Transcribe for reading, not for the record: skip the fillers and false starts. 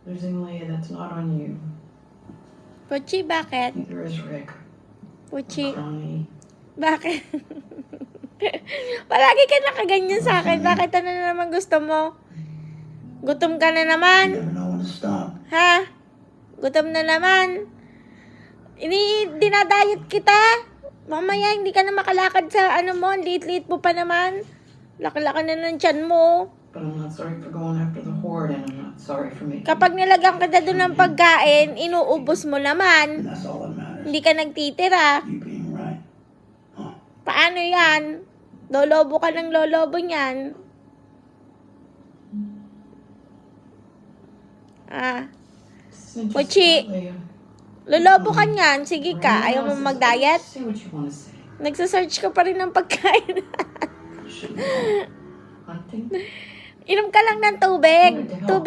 Losing Leia, that's not on you. Puchi, bakit? Neither is Rick. Puchi, Connie. bakit? Palagi ka nakaganyan sa akin. Bakit ano na naman gusto mo? Gutom ka na You naman? never know when to stop. Ha? Gutom na naman? Dinadayet kita? Mamaya hindi ka na makalakad sa ano mo. Liit-liit mo pa naman. Laki-laki na ng tiyan mo. But I'm not sorry for going after the horde, and I'm not sorry for making... Kapag nilagyan ka na doon ng pagkain, inuubos mo And naman. that's all that matters. Hindi ka nagtitira. You being right. Huh. Paano yan? Lolobo ka ng lolobo niyan. Ah, This isn't just Puchi. about Leia. lolobo ka niyan. Sige ka, ayaw mo Everyone else is- mag-diet? Say what you want to say. Nagsasearch ka pa rin ng pagkain. You shouldn't go hunting. Inom ka lang ng tubig. Tubig. Tubig.